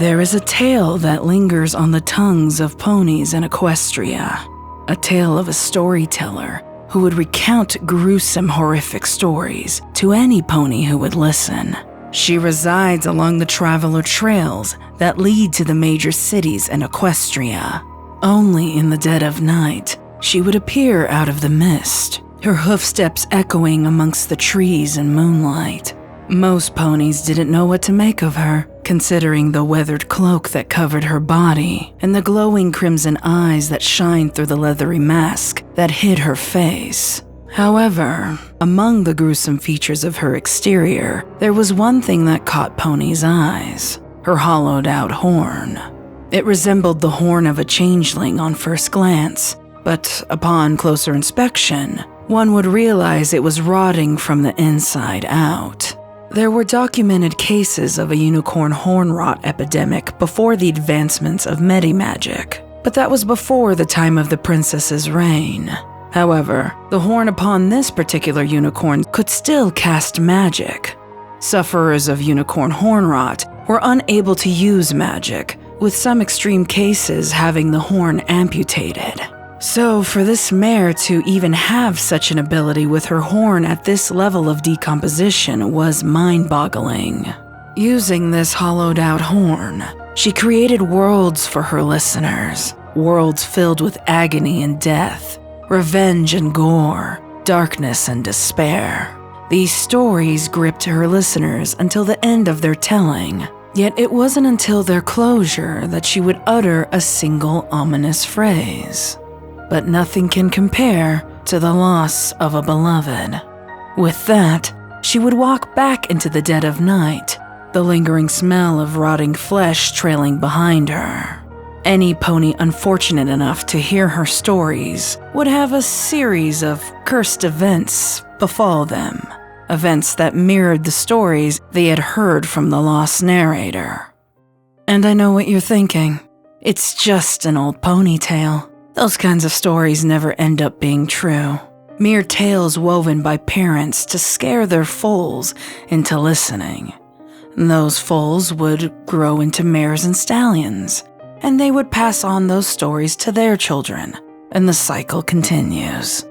There is a tale that lingers on the tongues of ponies in Equestria, a tale of a storyteller who would recount gruesome, horrific stories to any pony who would listen. She resides along the traveler trails that lead to the major cities in Equestria. Only in the dead of night, she would appear out of the mist, her hoofsteps echoing amongst the trees in moonlight. Most ponies didn't know what to make of her, considering the weathered cloak that covered her body and the glowing crimson eyes that shined through the leathery mask that hid her face. However, among the gruesome features of her exterior, there was one thing that caught ponies' eyes: her hollowed-out horn. It resembled the horn of a changeling on first glance, but upon closer inspection, one would realize it was rotting from the inside out. There were documented cases of a unicorn horn rot epidemic before the advancements of Medimagic, but that was before the time of the princess's reign. However, the horn upon this particular unicorn could still cast magic. Sufferers of unicorn horn rot were unable to use magic, with some extreme cases having the horn amputated. So for this mare to even have such an ability with her horn at this level of decomposition was mind-boggling. Using this hollowed-out horn, she created worlds for her listeners, worlds filled with agony and death, revenge and gore, darkness and despair. These stories gripped her listeners until the end of their telling, yet it wasn't until their closure that she would utter a single ominous phrase. But nothing can compare to the loss of a beloved. With that, she would walk back into the dead of night, the lingering smell of rotting flesh trailing behind her. Any pony unfortunate enough to hear her stories would have a series of cursed events befall them, events that mirrored the stories they had heard from the Lost Narrator. And I know what you're thinking. It's just an old pony tale. Those kinds of stories never end up being true. Mere tales woven by parents to scare their foals into listening. Those foals would grow into mares and stallions, and they would pass on those stories to their children, and the cycle continues.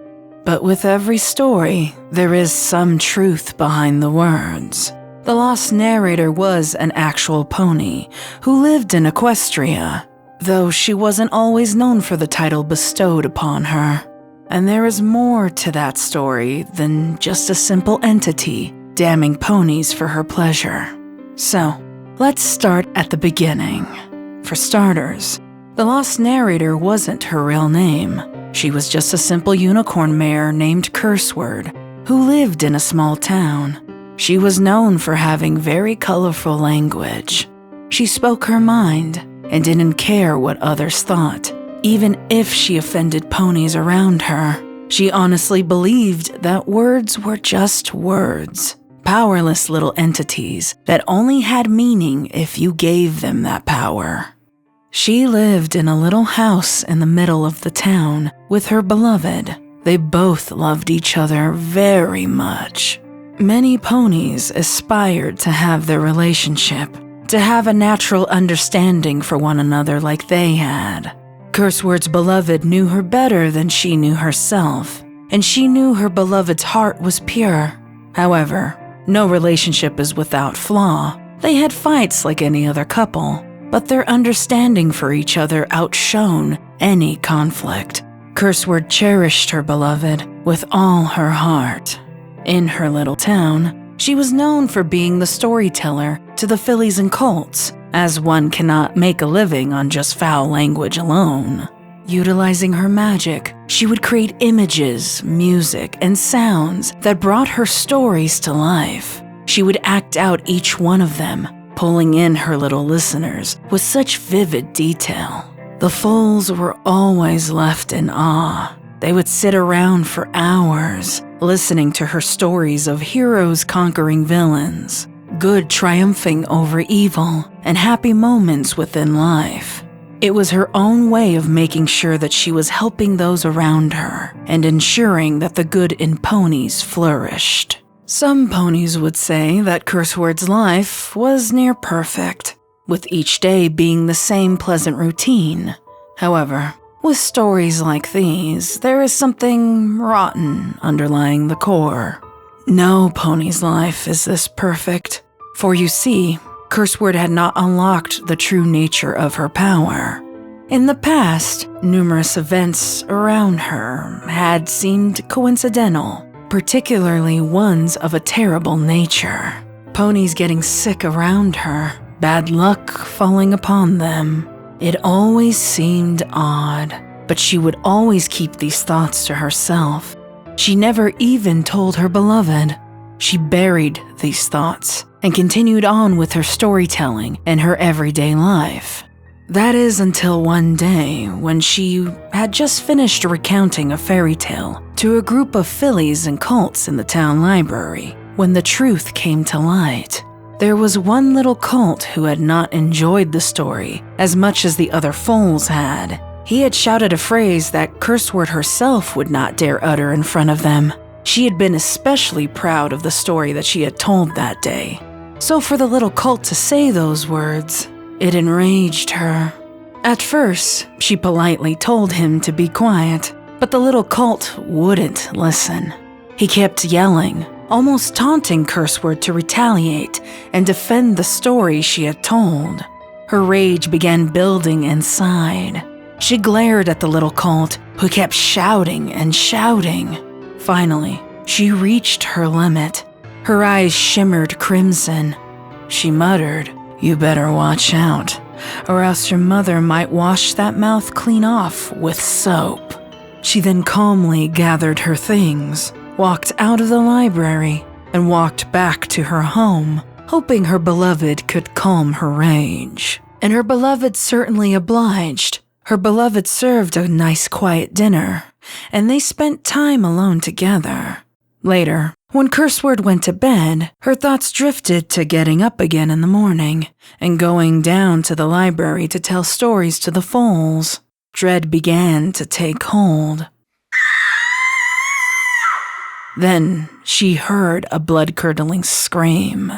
But with every story, there is some truth behind the words. The Lost Narrator was an actual pony who lived in Equestria, though she wasn't always known for the title bestowed upon her. And there is more to that story than just a simple entity damning ponies for her pleasure. So, let's start at the beginning. For starters, the Lost Narrator wasn't her real name. She was just a simple unicorn mare named Curseword, who lived in a small town. She was known for having very colorful language. She spoke her mind and didn't care what others thought, even if she offended ponies around her. She honestly believed that words were just words, powerless little entities that only had meaning if you gave them that power. She lived in a little house in the middle of the town with her beloved. They both loved each other very much. Many ponies aspired to have their relationship, to have a natural understanding for one another like they had. Curseword's beloved knew her better than she knew herself, and she knew her beloved's heart was pure. However, no relationship is without flaw. They had fights like any other couple, but their understanding for each other outshone any conflict. Curseword cherished her beloved with all her heart. In her little town, she was known for being the storyteller to the fillies and colts, as one cannot make a living on just foul language alone. Utilizing her magic, she would create images, music, and sounds that brought her stories to life. She would act out each one of them, pulling in her little listeners with such vivid detail. The foals were always left in awe. They would sit around for hours, listening to her stories of heroes conquering villains, good triumphing over evil, and happy moments within life. It was her own way of making sure that she was helping those around her and ensuring that the good in ponies flourished. Some ponies would say that Curseword's life was near perfect. with each day being the same pleasant routine. However, with stories like these, there is something rotten underlying the core. No pony's life is this perfect, for you see, Curseword had not unlocked the true nature of her power. In the past, numerous events around her had seemed coincidental, particularly ones of a terrible nature. Ponies getting sick around her, bad luck falling upon them. It always seemed odd, but she would always keep these thoughts to herself. She never even told her beloved. She buried these thoughts and continued on with her storytelling and her everyday life. That is until one day when she had just finished recounting a fairy tale to a group of fillies and colts in the town library when the truth came to light. There was one little colt who had not enjoyed the story as much as the other foals had. He had shouted a phrase that Curseword herself would not dare utter in front of them. She had been especially proud of the story that she had told that day. So for the little colt to say those words, it enraged her. At first, she politely told him to be quiet, but the little colt wouldn't listen. He kept yelling, almost taunting Curseword to retaliate and defend the story she had told. Her rage began building inside. She glared at the little colt, who kept shouting and shouting. Finally, she reached her limit. Her eyes shimmered crimson. She muttered, "You better watch out, or else your mother might wash that mouth clean off with soap." She then calmly gathered her things, walked out of the library, and walked back to her home, hoping her beloved could calm her rage. And her beloved certainly obliged. Her beloved served a nice quiet dinner, and they spent time alone together. Later, when Curseword went to bed, her thoughts drifted to getting up again in the morning and going down to the library to tell stories to the foals. Dread began to take hold. Then she heard a blood-curdling scream.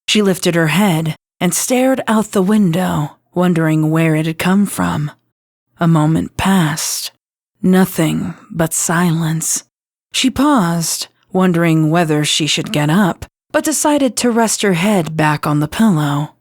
She lifted her head and stared out the window, wondering where it had come from. A moment passed. Nothing but silence. She paused, wondering whether she should get up, but decided to rest her head back on the pillow.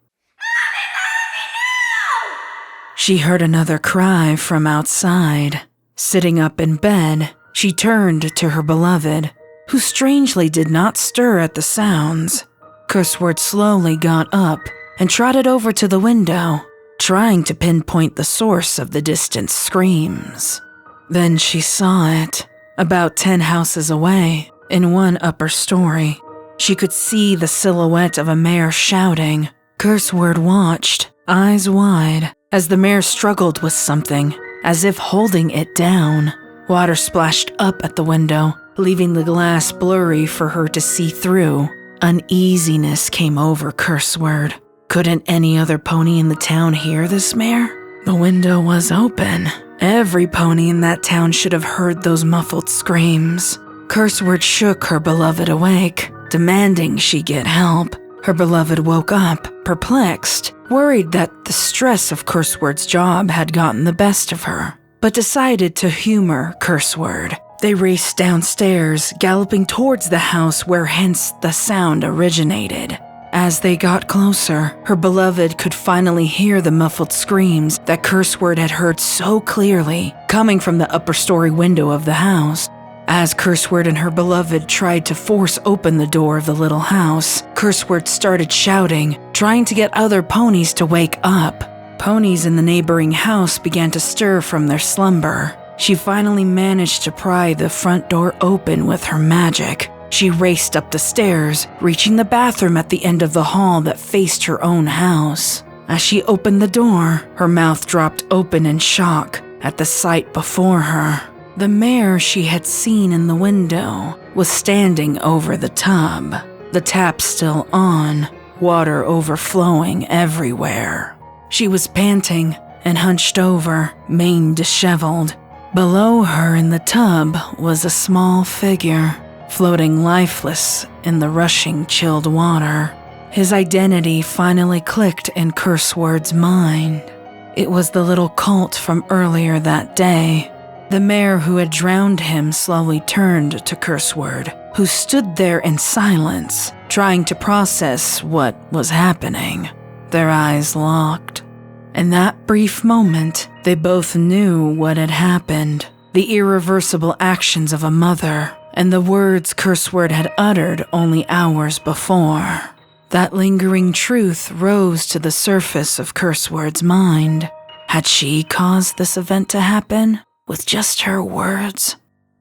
She heard another cry from outside. Sitting up in bed, she turned to her beloved, who strangely did not stir at the sounds. Curseword slowly got up and trotted over to the window, trying to pinpoint the source of the distant screams. Then she saw it, about 10 houses away, in one upper story. She could see the silhouette of a mare shouting. Curseword watched, eyes wide, as the mare struggled with something, as if holding it down. Water splashed up at the window, leaving the glass blurry for her to see through. Uneasiness came over Curseword. Couldn't any other pony in the town hear this mare? The window was open. Every pony in that town should have heard those muffled screams. Curseword shook her beloved awake, demanding she get help. Her beloved woke up, perplexed, worried that the stress of Curseword's job had gotten the best of her, but decided to humor Curseword. They raced downstairs, galloping towards the house where hence the sound originated. As they got closer, her beloved could finally hear the muffled screams that Curseword had heard so clearly, coming from the upper story window of the house. As Curseword and her beloved tried to force open the door of the little house, Curseword started shouting, trying to get other ponies to wake up. Ponies in the neighboring house began to stir from their slumber. She finally managed to pry the front door open with her magic. She raced up the stairs, reaching the bathroom at the end of the hall that faced her own house. As she opened the door, her mouth dropped open in shock at the sight before her. The mare she had seen in the window was standing over the tub, the tap still on, water overflowing everywhere. She was panting and hunched over, mane disheveled. Below her in the tub was a small figure, floating lifeless in the rushing chilled water. His identity finally clicked in Curseword's mind. It was the little cult from earlier that day. The mayor who had drowned him slowly turned to Curseword, who stood there in silence, trying to process what was happening. Their eyes locked. In that brief moment, they both knew what had happened, the irreversible actions of a mother, and the words Curseword had uttered only hours before. That lingering truth rose to the surface of Curseword's mind. Had she caused this event to happen with just her words?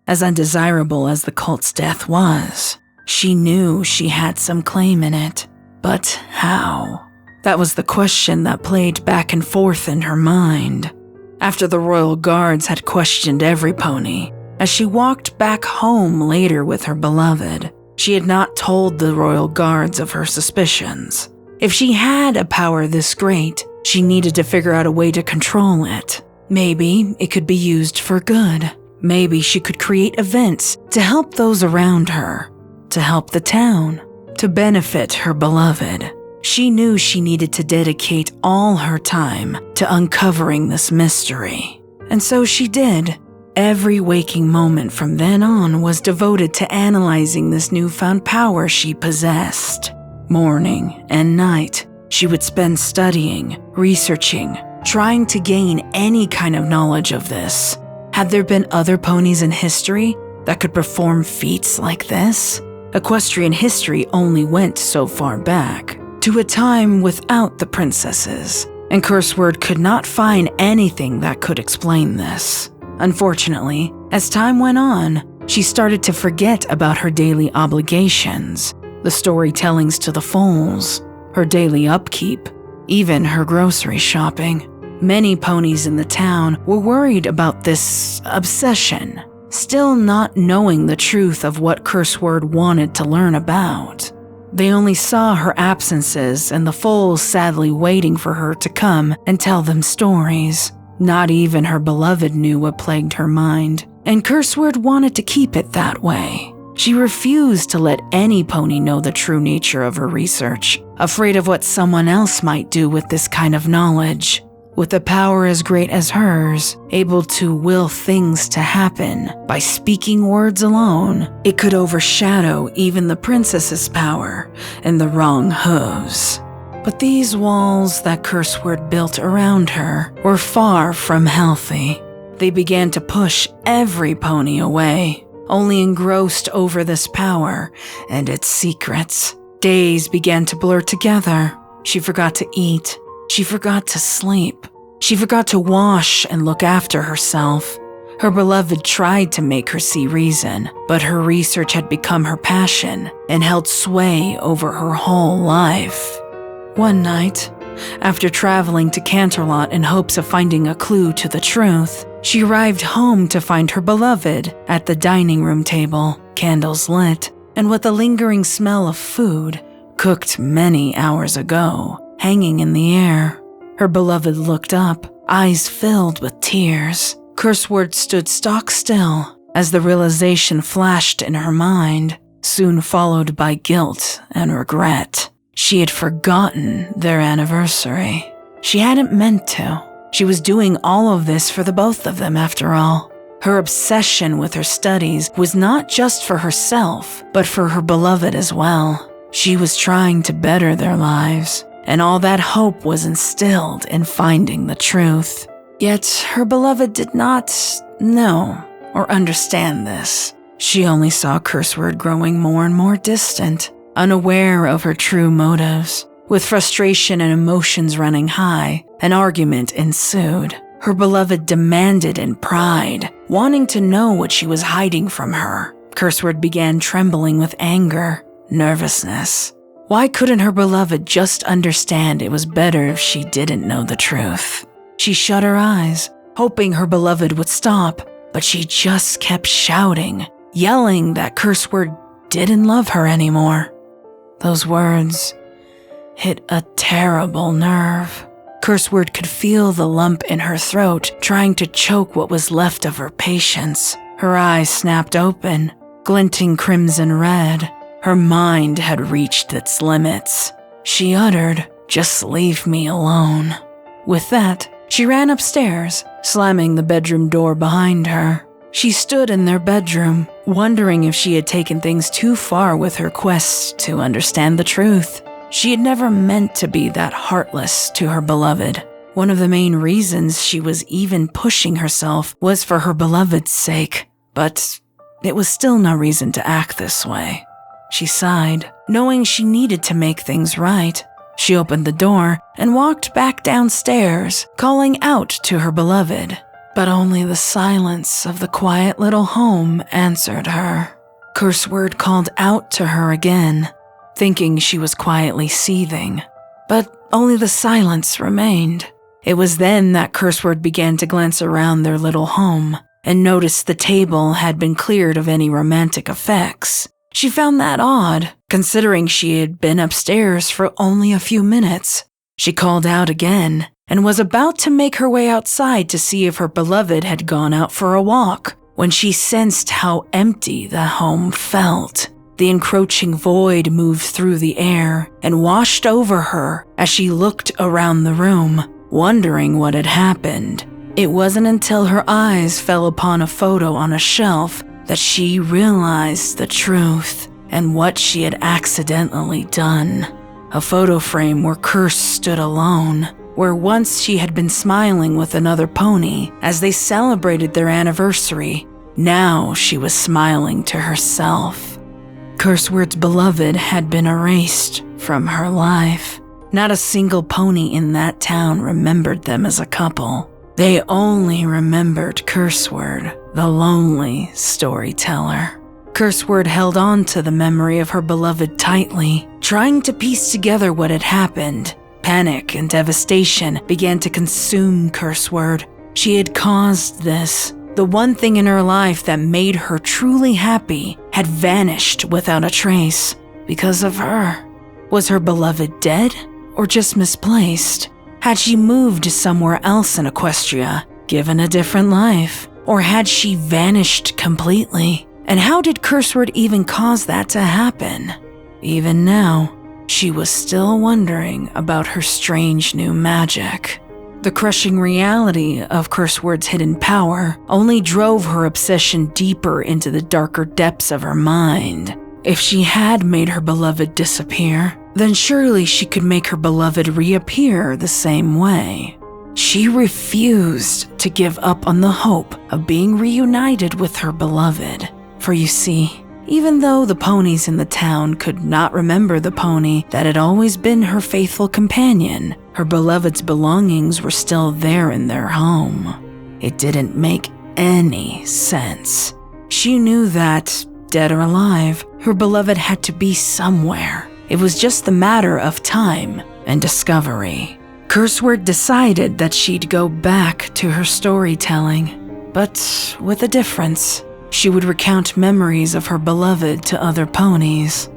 As undesirable as the cult's death was, she knew she had some claim in it. But how? That was the question that played back and forth in her mind. After the royal guards had questioned every pony, as she walked back home later with her beloved, she had not told the royal guards of her suspicions. If she had a power this great, she needed to figure out a way to control it. Maybe it could be used for good. Maybe she could create events to help those around her, to help the town, to benefit her beloved. She knew she needed to dedicate all her time to uncovering this mystery. And so she did. Every waking moment from then on was devoted to analyzing this newfound power she possessed. Morning and night, she would spend studying, researching, trying to gain any kind of knowledge of this. Had there been other ponies in history that could perform feats like this? Equestrian history only went so far back, to a time without the princesses, and Curseword could not find anything that could explain this. Unfortunately, as time went on, she started to forget about her daily obligations, the storytellings to the foals, her daily upkeep, even her grocery shopping. Many ponies in the town were worried about this obsession, still not knowing the truth of what Curseword wanted to learn about. They only saw her absences and the foals sadly waiting for her to come and tell them stories. Not even her beloved knew what plagued her mind, and Curseword wanted to keep it that way. She refused to let any pony know the true nature of her research, afraid of what someone else might do with this kind of knowledge. With a power as great as hers, able to will things to happen by speaking words alone, it could overshadow even the princess's power and the wrong hooves. But these walls that Curseword built around her were far from healthy. They began to push every pony away, only engrossed over this power and its secrets. Days began to blur together. She forgot to eat. She forgot to sleep. She forgot to wash and look after herself. Her beloved tried to make her see reason, but her research had become her passion and held sway over her whole life. One night, after traveling to Canterlot in hopes of finding a clue to the truth, she arrived home to find her beloved at the dining room table, candles lit, and with a lingering smell of food, cooked many hours ago, hanging in the air. Her beloved looked up, eyes filled with tears. Curseword stood stock still as the realization flashed in her mind, soon followed by guilt and regret. She had forgotten their anniversary. She hadn't meant to. She was doing all of this for the both of them after all. Her obsession with her studies was not just for herself, but for her beloved as well. She was trying to better their lives, and all that hope was instilled in finding the truth. Yet her beloved did not know or understand this. She only saw Curseword growing more and more distant, unaware of her true motives. With frustration and emotions running high, an argument ensued. Her beloved demanded in pride, wanting to know what she was hiding from her. Curseword began trembling with anger, nervousness. Why couldn't her beloved just understand it was better if she didn't know the truth? She shut her eyes, hoping her beloved would stop, but she just kept shouting, yelling that Curseword didn't love her anymore. Those words hit a terrible nerve. Curseword could feel the lump in her throat trying to choke what was left of her patience. Her eyes snapped open, glinting crimson red. Her mind had reached its limits. She uttered, "Just leave me alone." With that, she ran upstairs, slamming the bedroom door behind her. She stood in their bedroom, wondering if she had taken things too far with her quest to understand the truth. She had never meant to be that heartless to her beloved. One of the main reasons she was even pushing herself was for her beloved's sake, but it was still no reason to act this way. She sighed, knowing she needed to make things right. She opened the door and walked back downstairs, calling out to her beloved. But only the silence of the quiet little home answered her. Curseword called out to her again, thinking she was quietly seething. But only the silence remained. It was then that Curseword began to glance around their little home and noticed the table had been cleared of any romantic effects. She found that odd, considering she had been upstairs for only a few minutes. She called out again and was about to make her way outside to see if her beloved had gone out for a walk when she sensed how empty the home felt. The encroaching void moved through the air and washed over her as she looked around the room, wondering what had happened. It wasn't until her eyes fell upon a photo on a shelf that she realized the truth and what she had accidentally done. A photo frame where Curse stood alone, where once she had been smiling with another pony as they celebrated their anniversary. Now she was smiling to herself. Curseword's beloved had been erased from her life. Not a single pony in that town remembered them as a couple. They only remembered Curseword, the lonely storyteller. Curseword held on to the memory of her beloved tightly, trying to piece together what had happened. Panic and devastation began to consume Curseword. She had caused this. The one thing in her life that made her truly happy had vanished without a trace because of her. Was her beloved dead or just misplaced? Had she moved somewhere else in Equestria, given a different life? Or had she vanished completely? And how did Curseword even cause that to happen? Even now, she was still wondering about her strange new magic. The crushing reality of Curseword's hidden power only drove her obsession deeper into the darker depths of her mind. If she had made her beloved disappear, then surely she could make her beloved reappear the same way. She refused to give up on the hope of being reunited with her beloved. For you see, even though the ponies in the town could not remember the pony that had always been her faithful companion, her beloved's belongings were still there in their home. It didn't make any sense. She knew that, dead or alive, her beloved had to be somewhere. It was just the matter of time and discovery. Curseword decided that she'd go back to her storytelling, but with a difference. She would recount memories of her beloved to other ponies.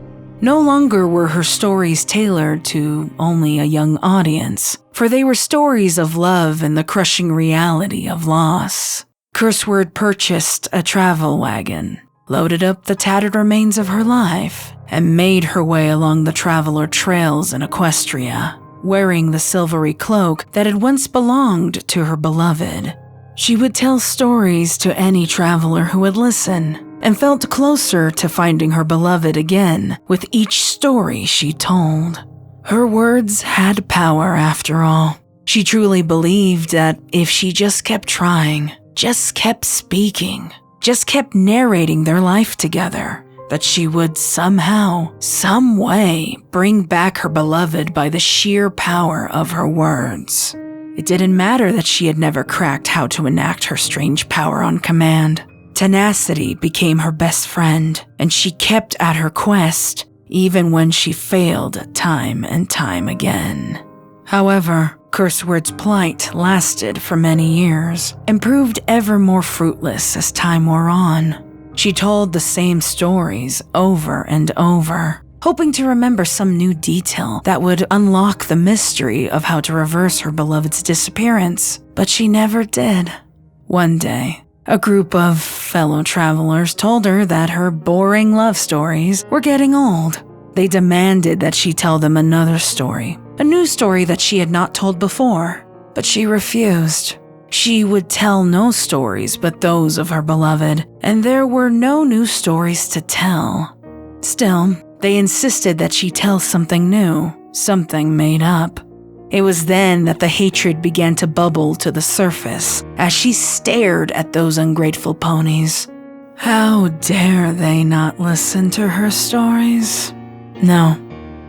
No longer were her stories tailored to only a young audience, for they were stories of love and the crushing reality of loss. Curseword purchased a travel wagon, loaded up the tattered remains of her life, and made her way along the traveler trails in Equestria, wearing the silvery cloak that had once belonged to her beloved. She would tell stories to any traveler who would listen, and felt closer to finding her beloved again with each story she told. Her words had power after all. She truly believed that if she just kept trying, just kept speaking, just kept narrating their life together, that she would somehow, some way, bring back her beloved by the sheer power of her words. It didn't matter that she had never cracked how to enact her strange power on command. Tenacity became her best friend, and she kept at her quest, even when she failed time and time again. However, Curseword's plight lasted for many years, and proved ever more fruitless as time wore on. She told the same stories over and over, hoping to remember some new detail that would unlock the mystery of how to reverse her beloved's disappearance, but she never did. One day, a group of fellow travelers told her that her boring love stories were getting old. They demanded that she tell them another story, a new story that she had not told before, but she refused. She would tell no stories but those of her beloved, and there were no new stories to tell. Still, they insisted that she tell something new, something made up. It was then that the hatred began to bubble to the surface as she stared at those ungrateful ponies. How dare they not listen to her stories? No,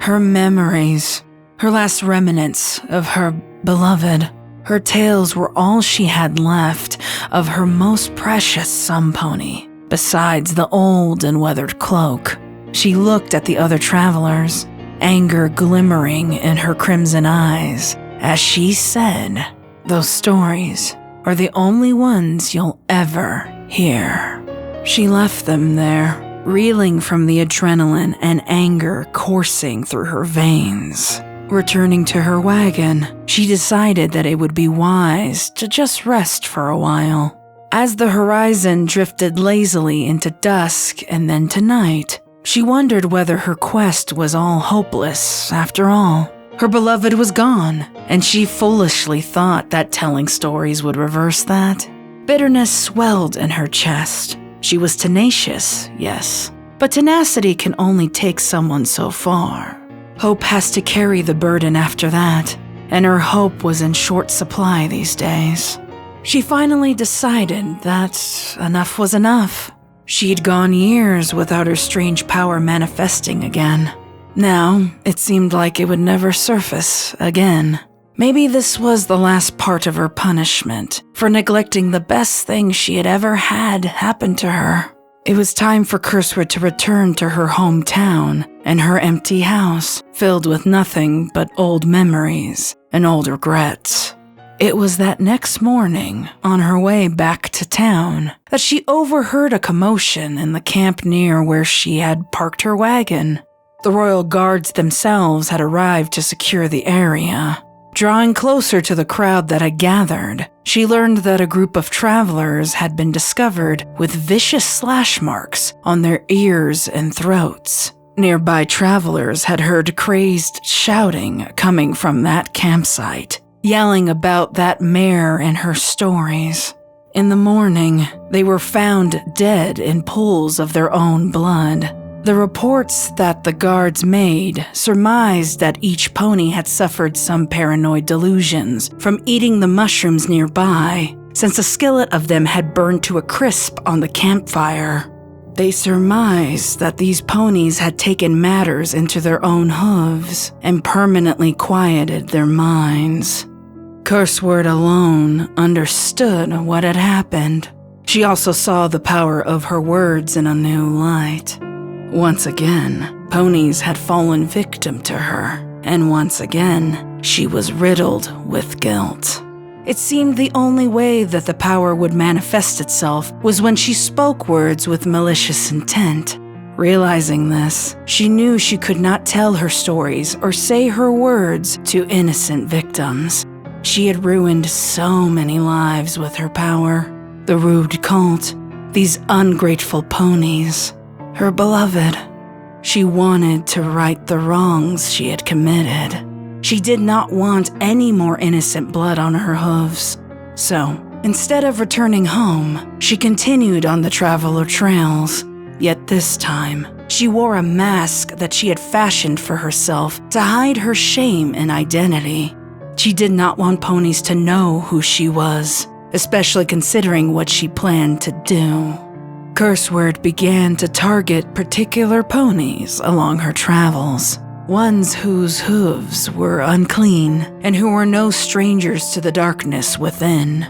her memories, her last remnants of her beloved, her tales were all she had left of her most precious sun pony, besides the old and weathered cloak. She looked at the other travelers, anger glimmering in her crimson eyes, as she said, "Those stories are the only ones you'll ever hear." She left them there, reeling from the adrenaline and anger coursing through her veins. Returning to her wagon, she decided that it would be wise to just rest for a while. As the horizon drifted lazily into dusk and then to night, she wondered whether her quest was all hopeless after all. Her beloved was gone, and she foolishly thought that telling stories would reverse that. Bitterness swelled in her chest. She was tenacious, yes, but tenacity can only take someone so far. Hope has to carry the burden after that, and her hope was in short supply these days. She finally decided that enough was enough. She'd gone years without her strange power manifesting again. Now, it seemed like it would never surface again. Maybe this was the last part of her punishment for neglecting the best thing she had ever had happen to her. It was time for Curseword to return to her hometown and her empty house, filled with nothing but old memories and old regrets. It was that next morning, on her way back to town, that she overheard a commotion in the camp near where she had parked her wagon. The royal guards themselves had arrived to secure the area. Drawing closer to the crowd that had gathered, she learned that a group of travelers had been discovered with vicious slash marks on their ears and throats. Nearby travelers had heard crazed shouting coming from that campsite, yelling about that mare and her stories. In the morning, they were found dead in pools of their own blood. The reports that the guards made surmised that each pony had suffered some paranoid delusions from eating the mushrooms nearby, since a skillet of them had burned to a crisp on the campfire. They surmised that these ponies had taken matters into their own hooves and permanently quieted their minds. Curseword alone understood what had happened. She also saw the power of her words in a new light. Once again, ponies had fallen victim to her, and once again, she was riddled with guilt. It seemed the only way that the power would manifest itself was when she spoke words with malicious intent. Realizing this, she knew she could not tell her stories or say her words to innocent victims. She had ruined so many lives with her power. The rude cult, these ungrateful ponies, her beloved. She wanted to right the wrongs she had committed. She did not want any more innocent blood on her hooves. So, instead of returning home, she continued on the traveler trails. Yet this time, she wore a mask that she had fashioned for herself to hide her shame and identity. She did not want ponies to know who she was, especially considering what she planned to do. Curseword began to target particular ponies along her travels, ones whose hooves were unclean and who were no strangers to the darkness within.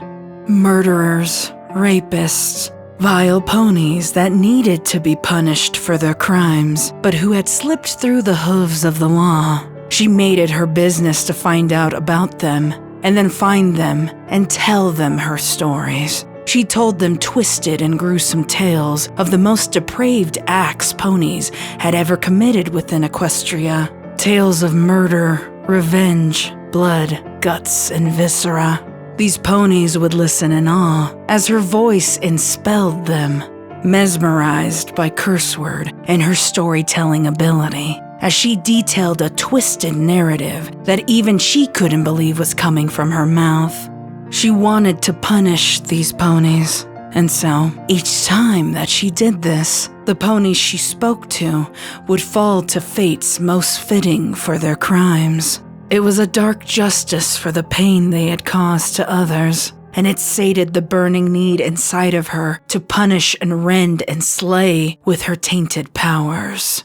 Murderers, rapists, vile ponies that needed to be punished for their crimes, but who had slipped through the hooves of the law. She made it her business to find out about them, and then find them and tell them her stories. She told them twisted and gruesome tales of the most depraved acts ponies had ever committed within Equestria. Tales of murder, revenge, blood, guts, and viscera. These ponies would listen in awe as her voice enspelled them, mesmerized by Curseword and her storytelling ability. as she detailed a twisted narrative that even she couldn't believe was coming from her mouth. She wanted to punish these ponies, and so each time that she did this, the ponies she spoke to would fall to fates most fitting for their crimes. It was a dark justice for the pain they had caused to others, and it sated the burning need inside of her to punish and rend and slay with her tainted powers.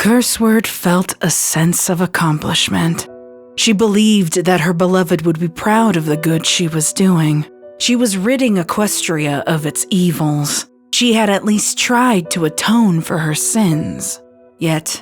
Curseword felt a sense of accomplishment. She believed that her beloved would be proud of the good she was doing. She was ridding Equestria of its evils. She had at least tried to atone for her sins. Yet,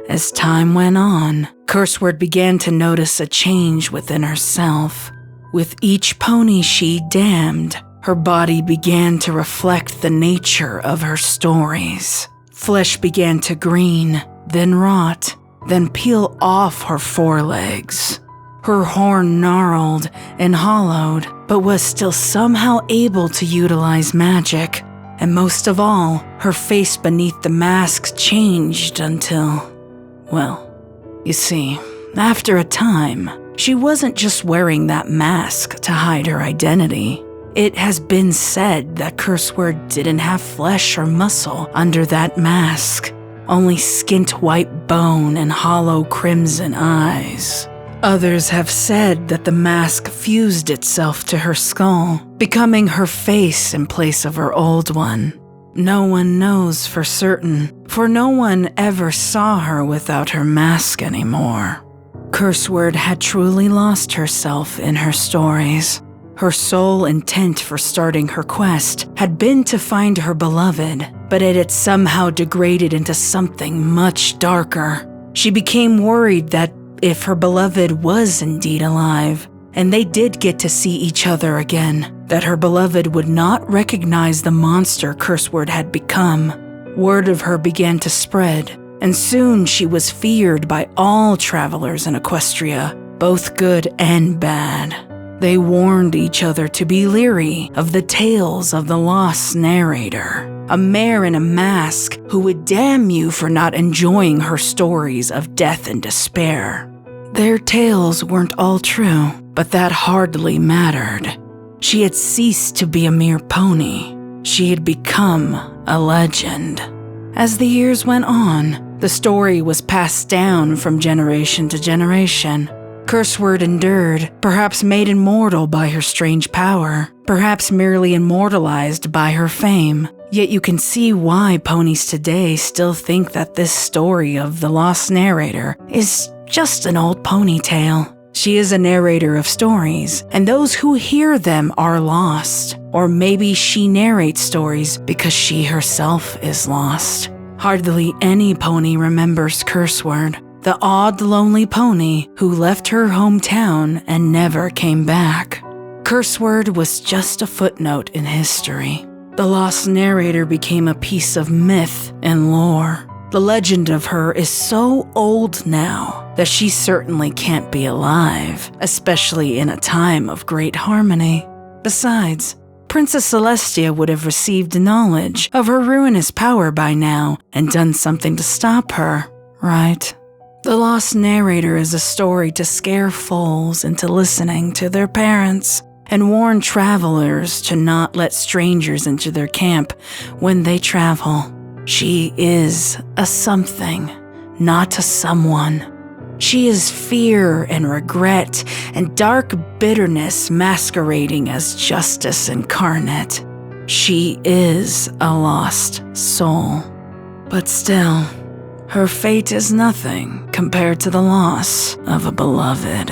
as time went on, Curseword began to notice a change within herself. With each pony she damned, her body began to reflect the nature of her stories. Flesh began to green, then rot, then peel off her forelegs. Her horn gnarled and hollowed, but was still somehow able to utilize magic. And most of all, her face beneath the mask changed until, well, you see, after a time, she wasn't just wearing that mask to hide her identity. It has been said that Curseword didn't have flesh or muscle under that mask, only skint white bone and hollow crimson eyes. Others have said that the mask fused itself to her skull, becoming her face in place of her old one. No one knows for certain, for no one ever saw her without her mask anymore. Curseword had truly lost herself in her stories. Her sole intent for starting her quest had been to find her beloved, but it had somehow degraded into something much darker. She became worried that if her beloved was indeed alive, and they did get to see each other again, that her beloved would not recognize the monster Curseword had become. Word of her began to spread, and soon she was feared by all travelers in Equestria, both good and bad. They warned each other to be leery of the tales of the Lost Narrator, a mare in a mask who would damn you for not enjoying her stories of death and despair. Their tales weren't all true, but that hardly mattered. She had ceased to be a mere pony. She had become a legend. As the years went on, the story was passed down from generation to generation. Curseword endured, perhaps made immortal by her strange power, perhaps merely immortalized by her fame. Yet you can see why ponies today still think that this story of the Lost Narrator is just an old pony tale. She is a narrator of stories, and those who hear them are lost. Or maybe she narrates stories because she herself is lost. Hardly any pony remembers Curseword, the odd, lonely pony who left her hometown and never came back. Curseword was just a footnote in history. The Lost Narrator became a piece of myth and lore. The legend of her is so old now that she certainly can't be alive, especially in a time of great harmony. Besides, Princess Celestia would have received knowledge of her ruinous power by now and done something to stop her, right? The Lost Narrator is a story to scare foals into listening to their parents and warn travelers to not let strangers into their camp when they travel. She is a something, not a someone. She is fear and regret and dark bitterness masquerading as justice incarnate. She is a lost soul. But still, her fate is nothing compared to the loss of a beloved.